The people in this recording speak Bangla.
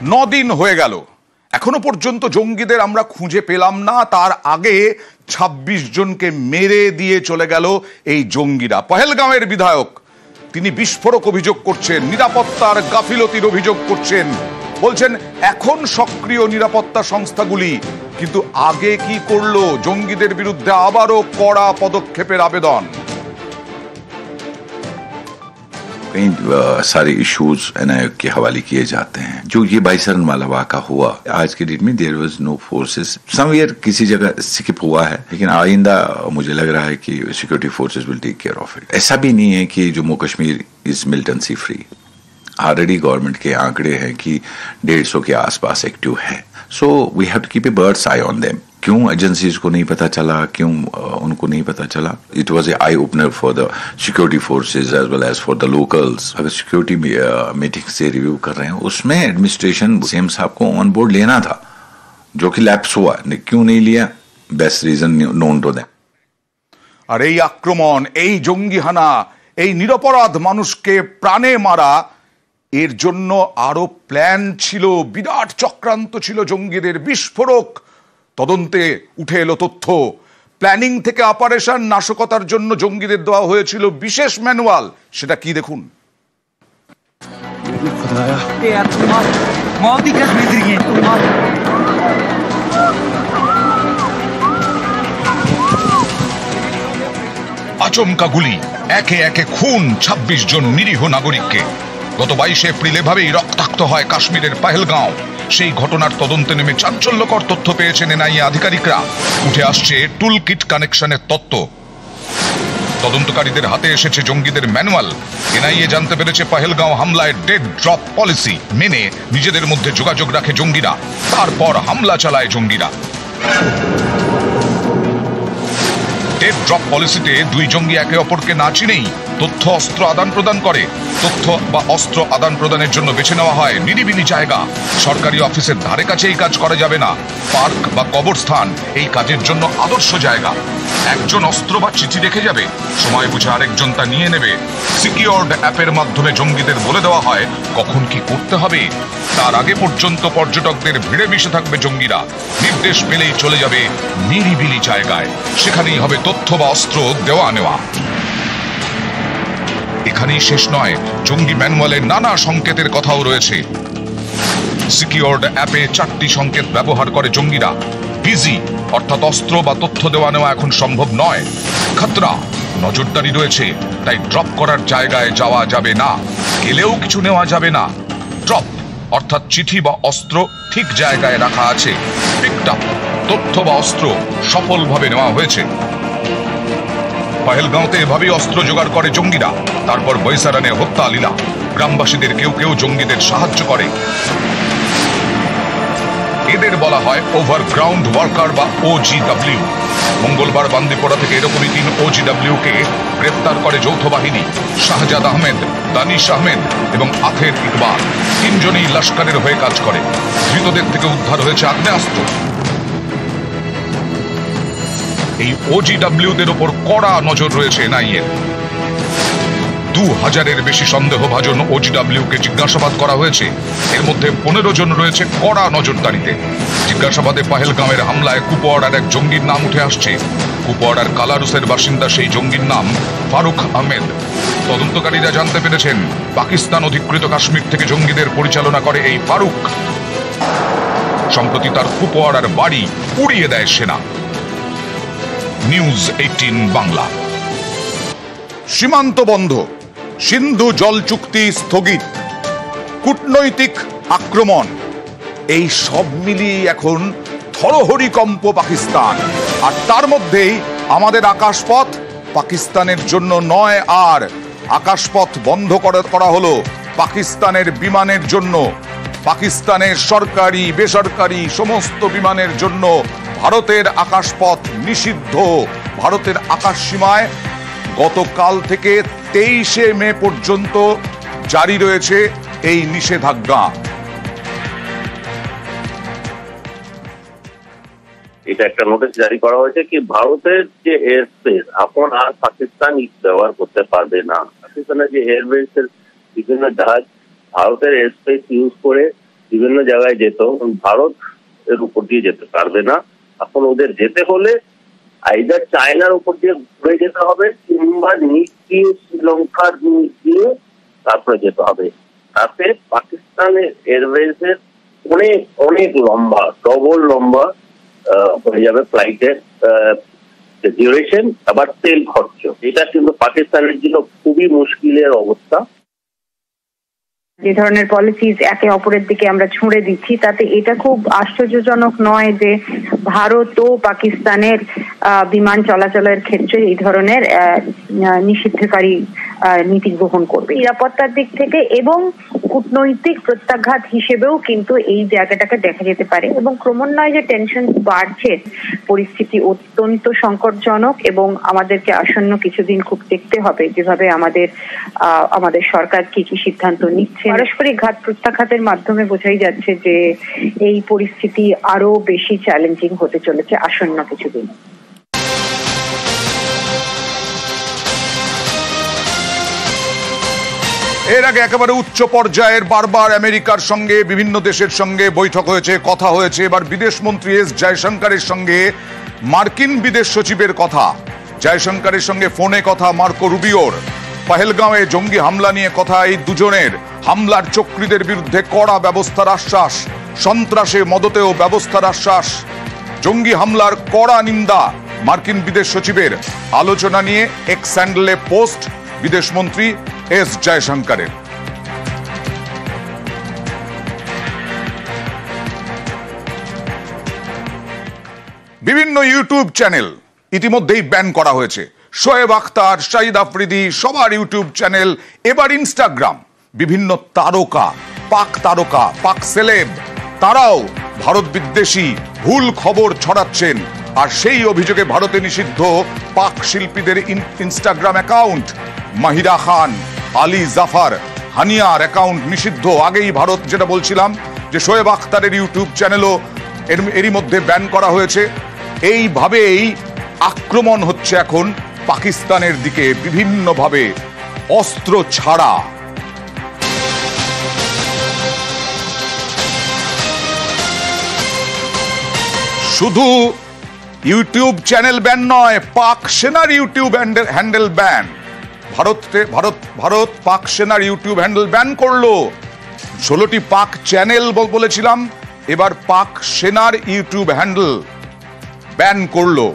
9 দিন হয়ে গেল, এখনো পর্যন্ত জঙ্গিদের আমরা খুঁজে পেলাম না। তার আগে 26 জনকে মেরে দিয়ে চলে গেল এই জঙ্গিরা। পহেলগাঁওয়ের বিধায়ক তিনি বিস্ফোরক অভিযোগ করছেন, নিরাপত্তার গাফিলতির অভিযোগ করছেন, বলছেন এখন সক্রিয় নিরাপত্তা সংস্থাগুলি, কিন্তু আগে কি করলো? জঙ্গিদের বিরুদ্ধে আবারও কড়া পদক্ষেপের আবেদন। कई सारे इश्यूज एनआईए के हवाले किए जाते हैं। जो ये 22 रन वाला वाक़ा हुआ, आज के डेट में there was no forces, somewhere किसी जगह स्किप हुआ है, लेकिन आइंदा मुझे लग रहा है कि security forces will take care of it. ऐसा भी नहीं है कि Jammu Kashmir is militancy free. Already government के आंकड़े हैं कि 150 के आसपास एक्टिव है। So we have to keep a bird's eye on them. क्यों एजेंसीज को नहीं पता चला, क्यों उनको नहीं पता चला? It was a eye opener for the security forces as well as for the locals. अगर सिक्योरिटी मीटिंग से रिव्यू कर रहे हैं, उसमें एडमिनिस्ट्रेशन सीएम साहब को ऑन बोर्ड लेना था, जो कि लैप्स हुआ। क्यों नहीं लिया? Best reason known to them. আর এই আক্রমণ, এই জঙ্গিহানা, এই নিরপরাধ মানুষকে প্রাণে মারা, এর জন্য আরো প্ল্যান ছিল, বিরাট চক্রান্ত ছিল জঙ্গিদের। বিস্ফোরক তদন্তে উঠে এলো তথ্য। প্ল্যানিং থেকে অপারেশন, নাশকতার জন্য জঙ্গিদের দেওয়া হয়েছিল বিশেষ ম্যানুয়াল। সেটা কি দেখুন। আচমকা গুলি, একে একে খুন 26 জন নিরীহ নাগরিককে। গত 22 এপ্রিল এভাবেই রক্তাক্ত হয় কাশ্মীরের পহেলগাঁও। সেই ঘটনার তদন্তে নেমে চাঞ্চল্যকর তথ্য পেয়েছেন এনআইএ আধিকারিকরা। উঠে আসছে টুল কিট কানেকশনের তত্ত্ব। তদন্তকারীদের হাতে এসেছে জঙ্গিদের ম্যানুয়াল। এনআইএ জানতে পেরেছে পহেলগাঁও হামলায় ডেড ড্রপ পলিসি মেনে নিজেদের মধ্যে যোগাযোগ রাখে জঙ্গিরা, তারপর হামলা চালায় জঙ্গিরা। ডেড ড্রপ পলিসিতে দুই জঙ্গি একে অপরকে না চিনেই তথ্য অস্ত্র আদান প্রদান করে। তথ্য বা অস্ত্র আদান প্রদানের জন্য বেছে নেওয়া হয় নিরিবিলি জায়গা। সরকারি অফিসের ধারে কাছে এই কাজ করা যাবে না। পার্ক বা কবরস্থান এই কাজের জন্য আদর্শ জায়গা। একজন অস্ত্র বা চিঠি রেখে যাবে, সময় বুঝে আরেকজন তা নিয়ে নেবে। সিকিউরড অ্যাপের মাধ্যমে জঙ্গিদের বলে দেওয়া হয় কখন কি করতে হবে। তার আগে পর্যন্ত পর্যটকদের ভিড়ে মিশে থাকবে জঙ্গিরা। নির্দেশ পেলেই চলে যাবে নিরিবিলি জায়গায়, সেখানেই হবে তথ্য বা অস্ত্র দেওয়া নেওয়া। এখানেই শেষ নয়, জঙ্গি ম্যানুয়ালে নানা সংকেতের কথাও রয়েছে। সিকিউরড অ্যাপে 4টি সংকেত ব্যবহার করে জঙ্গিরা। বিজি অর্থাৎ অস্ত্র বা তথ্য দেওয়া নেওয়া এখন সম্ভব নয়। খতরা নজরদারি রয়েছে, তাই ড্রপ করার জায়গায় যাওয়া যাবে না, গেলেও কিছু নেওয়া যাবে না। ড্রপ অর্থাৎ চিঠি বা অস্ত্র ঠিক জায়গায় রাখা আছে। পিকড আপ তথ্য বা অস্ত্র সফলভাবে নেওয়া হয়েছে। পহেলগাঁওতে এভাবেই অস্ত্র জোগাড় করে জঙ্গিরা, তারপর বৈসারানে হত্যা লীলা। গ্রামবাসীদের কেউ কেউ জঙ্গিদের সাহায্য করে। এদের বলা হয় ওভারগ্রাউন্ড ওয়ার্কার বা OGW। মঙ্গলবার বান্দিপোরা থেকে এরকমই 3 OGW কে গ্রেফতার করে যৌথ বাহিনী। শাহজাদ আহমেদ, দানিশ আহমেদ এবং আখের ইকবাল 3 জনই লস্করের হয়ে কাজ করে। ধৃতদের থেকে উদ্ধার হয়েছে আগ্নেয়াস্ত্র। এই OGWদের ওপর কড়া নজর রয়েছে এনআইএ। 2000-এর বেশি সন্দেহভাজন OGWকে জিজ্ঞাসাবাদ করা হয়েছে। এর মধ্যে 15 জন রয়েছে কড়া নজরদারিতে। জিজ্ঞাসাবাদে পহেলগাঁওয়ের হামলায় কুপওয়াড়ার এক জঙ্গির নাম উঠে আসছে। কুপওয়াড়ার কালারুসের বাসিন্দা সেই জঙ্গির নাম ফারুক আহমেদ। তদন্তকারীরা জানতে পেরেছেন পাকিস্তান অধিকৃত কাশ্মীর থেকে জঙ্গিদের পরিচালনা করে এই ফারুক। সম্প্রতি তার কুপওয়াড়ার বাড়ি উড়িয়ে দেয় সেনা। নিউজ 18 বাংলা। সীমান্ত বন্ধ, সিন্ধু জল চুক্তি স্থগিত, কূটনৈতিক আক্রমণ, এই সব মিলিয়ে এখন থরহরিকম্প পাকিস্তান। আর তার মধ্যেই আমাদের আকাশপথ পাকিস্তানের জন্য নয়, আর আকাশপথ বন্ধ করা হলো পাকিস্তানের বিমানের জন্য। পাকিস্তানের সরকারি বেসরকারি সমস্ত বিমানের জন্য ভারতের আকাশপথ নিষিদ্ধ। ভারতের আকাশ সীমায় গতকাল থেকে 23শে মে পর্যন্ত জারি রয়েছে এই নিষেধাজ্ঞা। এটা একটা নোটিশ জারি করা হয়েছে কি ভারতের যে এয়ার স্পেস এখন আর পাকিস্তান ব্যবহার করতে পারবে না। পাকিস্তানের যে এয়ারবেসের বিভিন্ন জাহাজ ভারতের এয়ার স্পেস ইউজ করে বিভিন্ন জায়গায় যেত, ভারত এর উপর দিয়ে যেতে পারবে না। এখন ওদের যেতে হলে আইদার চায়নার উপর দিয়ে ঘুরে যেতে হবে, কিংবা নিচ দিয়ে শ্রীলঙ্কার নিচ দিয়ে তারপরে যেতে হবে। তাতে পাকিস্তানের এয়ারওয়েজের অনেক অনেক লম্বা, ডবল লম্বা হয়ে যাবে ফ্লাইটের ডিউরেশন, আবার তেল খরচ। এটা কিন্তু পাকিস্তানের জন্য খুবই মুশকিলের অবস্থা। যে ধরনের পলিসিস একে অপরের দিকে আমরা ছুঁড়ে দিচ্ছি, তাতে এটা খুব আশ্চর্যজনক নয় যে ভারত ও পাকিস্তানের বিমান চলাচলের ক্ষেত্রে এই ধরনের নিষিদ্ধকারী নীতি গ্রহণ করবে। নিরাপত্তার দিক থেকে এবং কূটনৈতিক প্রত্যাঘাত হিসেবেও কিন্তু এই জায়গাটাকে দেখা যেতে পারে, এবং ক্রমান্বয়ে যে টেনশন বাড়ছে, পরিস্থিতি অত্যন্ত সংকটজনক এবং আমাদেরকে আসন্ন কিছুদিন খুব দেখতে হবে যেভাবে আমাদের সরকার কি কি সিদ্ধান্ত নিচ্ছে। পারস্পরিক ঘাত প্রত্যাঘাতের মাধ্যমে বোঝাই যাচ্ছে যে এই পরিস্থিতি আরো বেশি চ্যালেঞ্জিং হতে চলেছে আসন্ন কিছুদিন। এর আগে একেবারে উচ্চ পর্যায়ের বারবার আমেরিকার সঙ্গে বিভিন্ন দেশের সঙ্গে বৈঠক হয়েছে, কথা হয়েছে। এবার বিদেশমন্ত্রী এস জয়শঙ্করের সঙ্গে মার্কিন বিদেশ সচিবের কথা, জয়শঙ্করের সঙ্গে ফোনে কথা মার্কো রুবিওর, পহেলগাঁওয়ে জঙ্গি হামলা নিয়ে কথা এই দুজনের, হামলার চক্রীদের বিরুদ্ধে কড়া ব্যবস্থার আশ্বাস, সন্ত্রাসে মদতেও ব্যবস্থার আশ্বাস, জঙ্গি হামলার কড়া নিন্দা মার্কিন বিদেশ সচিবের। আলোচনা নিয়ে এক্স হ্যান্ডেলে পোস্ট বিদেশমন্ত্রী এস জয়শঙ্করের। বিভিন্ন ইউটিউব চ্যানেল ইতিমধ্যেই ব্যান করা হয়েছে। শোয়েব আখতার, শাহিদ আফ্রিদি, সবার ইউটিউব চ্যানেল, এবার ইনস্টাগ্রাম। বিভিন্ন তারকা, পাক সেলেব, তারাও ভারত বিদ্বেষী ভুল খবর ছড়াচ্ছেন। আর সেই অভিযোগে ভারতে নিষিদ্ধ পাক শিল্পীদের ইনস্টাগ্রাম অ্যাকাউন্ট। মাহিরা খান, আলী জাফর, হানিয়ার অ্যাকাউন্ট নিষিদ্ধ। আগেই ভারত যেটা বলছিলাম যে শোয়েব আখতারের ইউটিউব চ্যানেলও এরই মধ্যে ব্যান করা হয়েছে। এইভাবেই আক্রমণ হচ্ছে এখন পাকিস্তানের দিকে বিভিন্নভাবে অস্ত্র ছাড়া। শুধু ইউটিউব চ্যানেল ব্যান নয়, পাক সেনার YouTube handle ban. Bharat Pak সেনার ইউটিউব হ্যান্ডেল ব্যান করলো। 16টি পাক চ্যানেল বলেছিলাম, এবার পাক সেনার ইউটিউব হ্যান্ডেল ব্যান করলো।